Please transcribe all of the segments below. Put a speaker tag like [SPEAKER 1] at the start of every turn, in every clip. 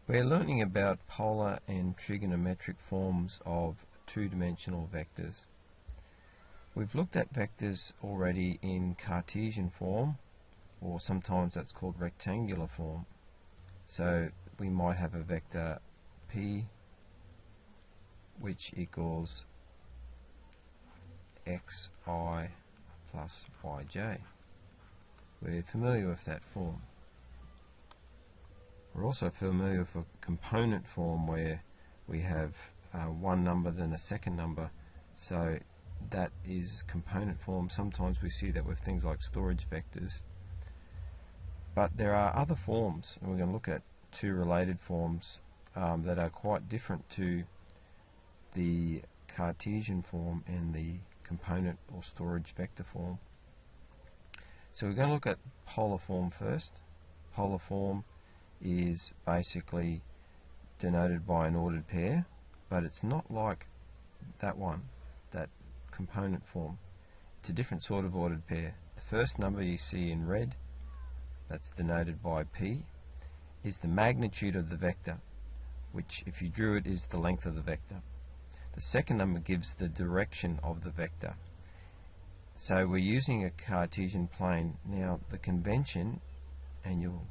[SPEAKER 1] We're learning about polar and trigonometric forms of two-dimensional vectors. We've looked at vectors already in Cartesian form, or sometimes that's called rectangular form. So we might have a vector P which equals xi plus yj. We're familiar with that form. We're also familiar with a component form where we have one number then a second number, so that is component form. Sometimes we see that with things like storage vectors. But there are other forms, and we're going to look at two related forms that are quite different to the Cartesian form and the component or storage vector form. So we're going to look at polar form first. Polar form is basically denoted by an ordered pair, but it's not like that one, that component form. It's a different sort of ordered pair. The first number you see in red, that's denoted by P, is the magnitude of the vector, which if you drew it is the length of the vector. The second number gives the direction of the vector. So we're using a Cartesian plane. Now the convention, and you'll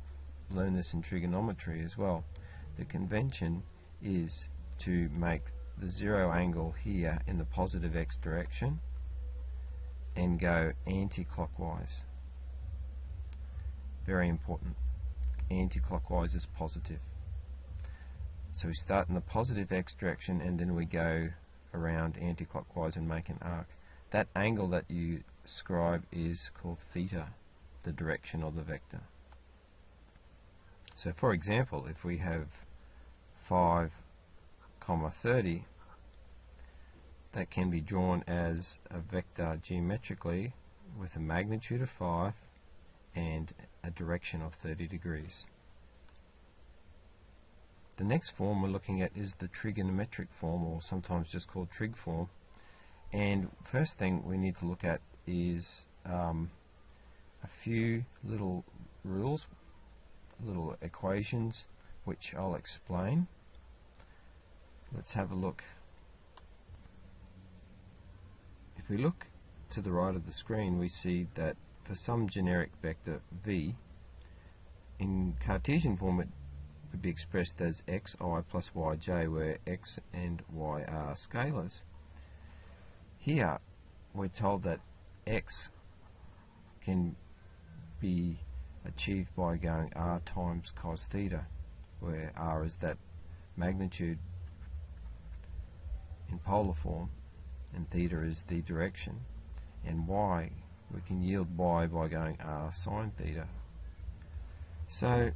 [SPEAKER 1] learn this in trigonometry as well, the convention is to make the zero angle here in the positive x direction and go anti-clockwise. Very important. Anti-clockwise is positive. So we start in the positive x direction and then we go around anti-clockwise and make an arc. That angle that you scribe is called theta, the direction of the vector. So for example, if we have 5, 30, that can be drawn as a vector geometrically with a magnitude of 5 and a direction of 30 degrees. The next form we're looking at is the trigonometric form, or sometimes just called trig form. And first thing we need to look at is a few little rules, little equations, which I'll explain. Let's have a look. If we look to the right of the screen, we see that for some generic vector v, in Cartesian form it would be expressed as xi plus yj, where x and y are scalars. Here we're told that x can be achieved by going r times cos theta, where r is that magnitude in polar form and theta is the direction, and y, we can yield y by going r sine theta. So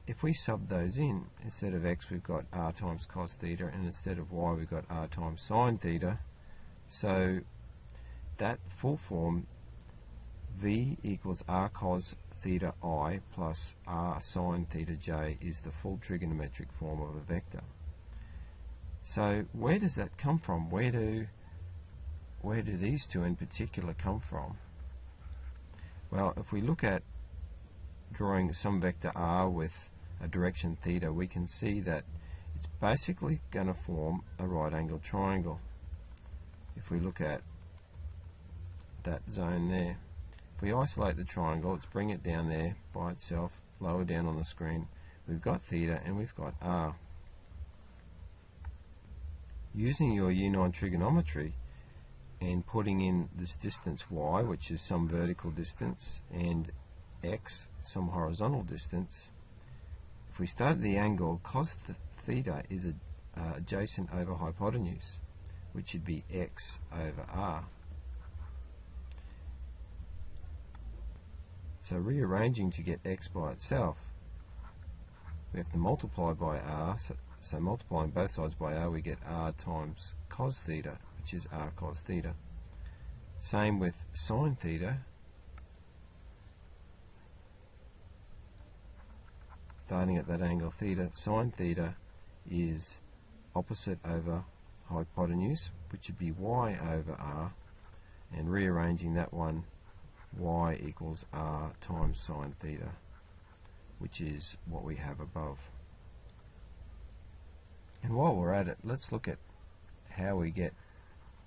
[SPEAKER 1] if we sub those in, instead of x we've got r times cos theta, and instead of y we've got r times sine theta. So that full form v equals r cos theta I plus r sine theta j is the full trigonometric form of a vector. So where does that come from? Where do these two in particular come from? Well, if we look at drawing some vector r with a direction theta, we can see that it's basically going to form a right angled triangle. If we look at that zone there, if we isolate the triangle, let's bring it down there by itself, lower down on the screen, we've got theta and we've got r. Using your U9 trigonometry and putting in this distance y, which is some vertical distance, and x, some horizontal distance, if we start at the angle, cos theta is adjacent over hypotenuse, which should be x over r. So rearranging to get x by itself, we have to multiply by r, so multiplying both sides by r, we get r times cos theta, which is r cos theta. Same with sine theta. Starting at that angle theta, sine theta is opposite over hypotenuse, which would be y over r, and rearranging that one, y equals r times sine theta, which is what we have above. And while we're at it, let's look at how we get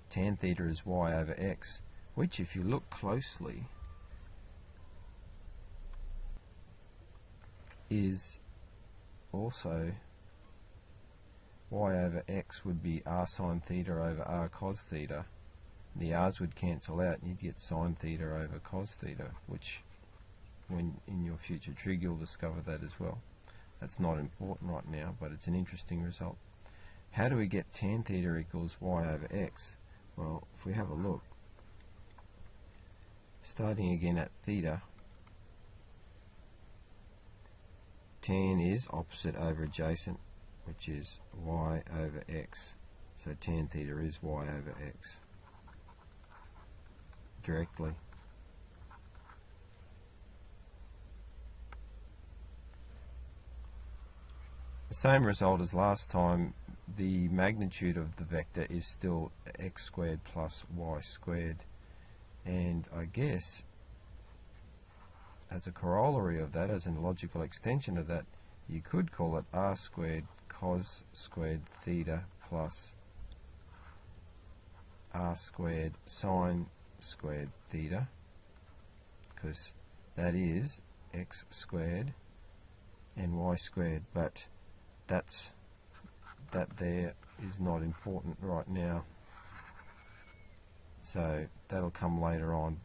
[SPEAKER 1] tan theta as y over x, which if you look closely is also y over x would be r sine theta over r cos theta. The r's would cancel out and you'd get sine theta over cos theta, which when in your future trig you'll discover that as well. That's not important right now, but it's an interesting result. How do we get tan theta equals y over x? Well, if we have a look, starting again at theta, tan is opposite over adjacent, which is y over x. So tan theta is y over x directly. The same result as last time. The magnitude of the vector is still x squared plus y squared, and I guess as a corollary of that, as a logical extension of that, you could call it r squared cos squared theta plus r squared sine squared theta, because that is x squared and y squared, but that there is not important right now, so that'll come later on.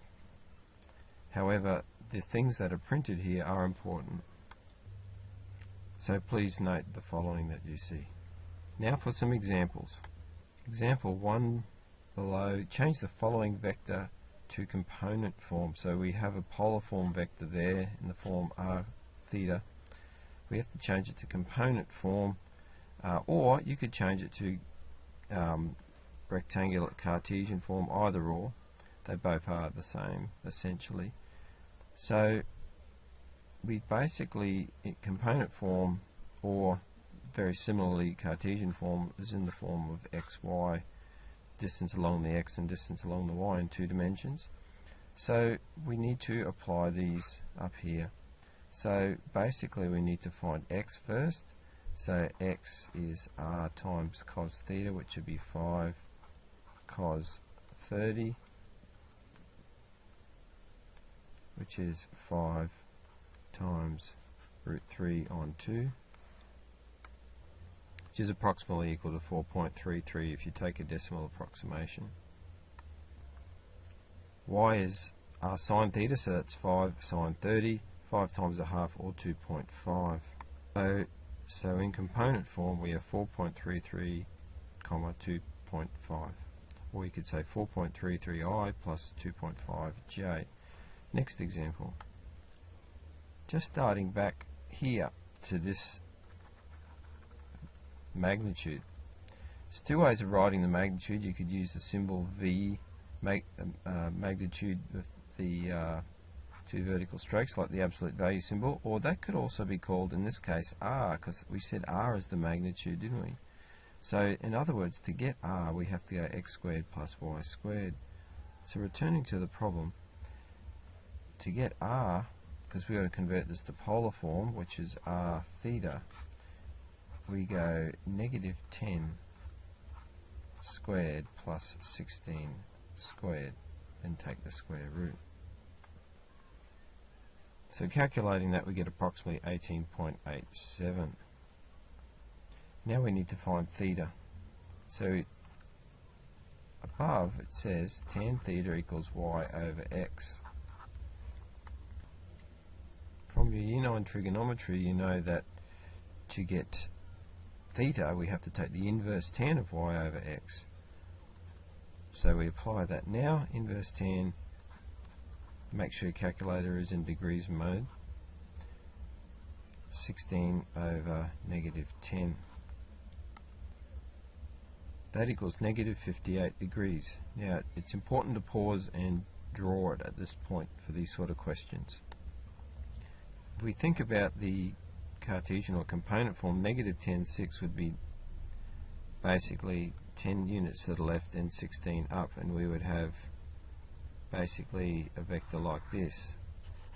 [SPEAKER 1] However, the things that are printed here are important, so please note the following that you see. Now for some examples. Example 1 below, change the following vector to component form. So we have a polar form vector there in the form r theta. We have to change it to component form, or you could change it to rectangular Cartesian form, either or. They both are the same essentially. So we basically, in component form, or very similarly Cartesian form, is in the form of x, y, distance along the x and distance along the y in 2 dimensions. So we need to apply these up here. So basically we need to find x first. So x is r times cos theta, which would be 5 cos 30, which is 5 times root 3 on 2, which is approximately equal to 4.33 if you take a decimal approximation. Y is r sine theta, so that's 5 sine 30, 5 times a half, or 2.5. So in component form we have 4.33, 2.5. Or you could say 4.33i plus 2.5j. Next example. Just starting back here to this magnitude. There's 2 ways of writing the magnitude. You could use the symbol V, magnitude with the 2 vertical strokes, like the absolute value symbol, or that could also be called, in this case, r, because we said r is the magnitude, didn't we? So in other words, to get r we have to go x squared plus y squared. So returning to the problem, to get r, because we're going to convert this to polar form, which is r theta, we go negative 10 squared plus 16 squared and take the square root. So calculating that, we get approximately 18.87. Now we need to find theta. So above it says tan theta equals y over x. From your year 9 trigonometry, you know that to get theta we have to take the inverse tan of y over x. So we apply that now. Inverse tan, make sure your calculator is in degrees mode. 16 over negative 10. That equals negative 58 degrees. Now it's important to pause and draw it at this point for these sort of questions. If we think about the Cartesian or component form, negative 10, 6 would be basically 10 units to the left and 16 up, and we would have basically a vector like this.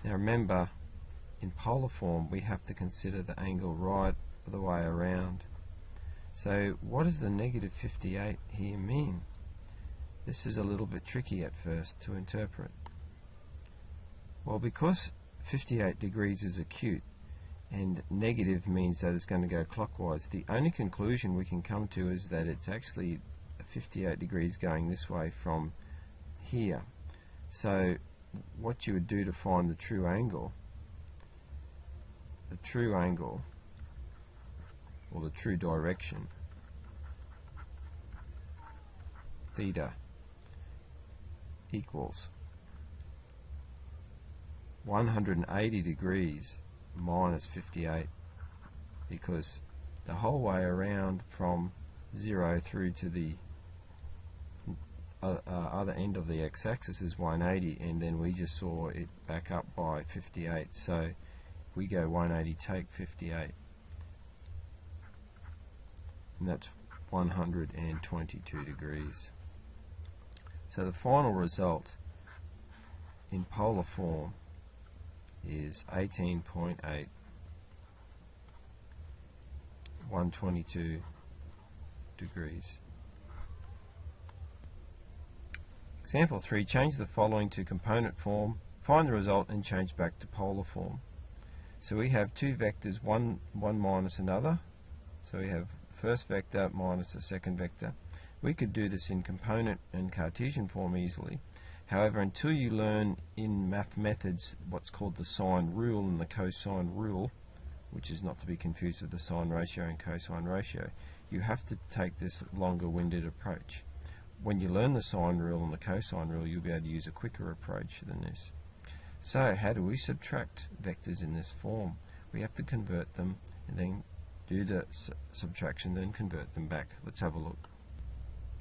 [SPEAKER 1] Now remember, in polar form we have to consider the angle right the way around. So what does the negative 58 here mean? This is a little bit tricky at first to interpret. Well, because 58 degrees is acute and negative means that it's going to go clockwise, the only conclusion we can come to is that it's actually 58 degrees going this way from here. So what you would do to find the true angle or the true direction, theta equals 180 degrees minus 58, because the whole way around from 0 through to the other end of the x-axis is 180, and then we just saw it back up by 58, so we go 180 take 58, and that's 122 degrees. So the final result in polar form is 18.8, 122 degrees. Example 3, change the following to component form, find the result and change back to polar form. So we have two vectors, one minus another. So we have the first vector minus the second vector. We could do this in component and Cartesian form easily. However, until you learn in math methods what's called the sine rule and the cosine rule, which is not to be confused with the sine ratio and cosine ratio, you have to take this longer-winded approach. When you learn the sine rule and the cosine rule, you'll be able to use a quicker approach than this. So how do we subtract vectors in this form? We have to convert them and then do the subtraction, then convert them back. Let's have a look.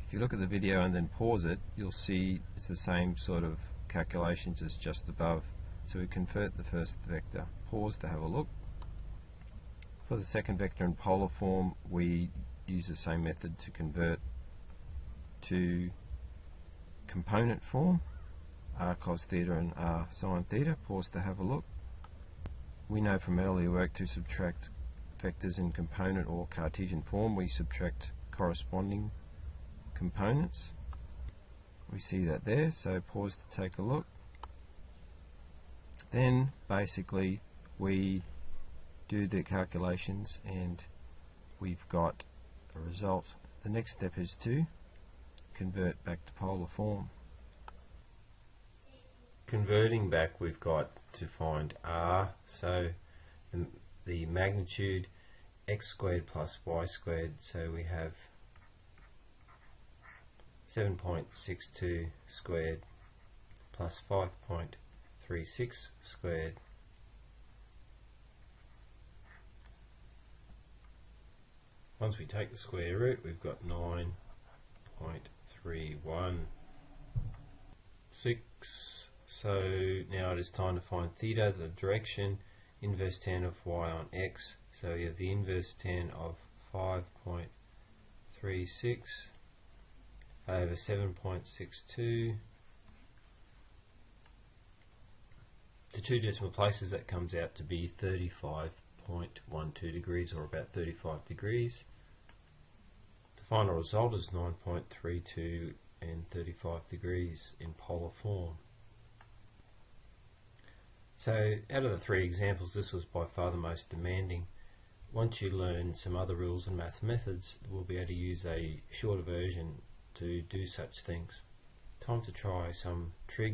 [SPEAKER 1] If you look at the video and then pause it, you'll see it's the same sort of calculations as just above. So we convert the first vector. Pause to have a look. For the second vector in polar form, we use the same method to convert to component form, r cos theta and r sin theta. Pause to have a look. We know from earlier work to subtract vectors in component or Cartesian form, we subtract corresponding components. We see that there, so pause to take a look. Then basically we do the calculations and we've got a result. The next step is to convert back to polar form. Converting back, we've got to find r, so the magnitude x squared plus y squared, so we have 7.62 squared plus 5.36 squared once we take the square root, we've got 9.316. So now it is time to find theta, the direction, inverse tan of y on x. So you have the inverse tan of 5.36 over 7.62. To two decimal places, that comes out to be 35.12 degrees, or about 35 degrees. The final result is 9.32 and 35 degrees in polar form. So out of the three examples, this was by far the most demanding. Once you learn some other rules and math methods, we'll be able to use a shorter version to do such things. Time to try some trig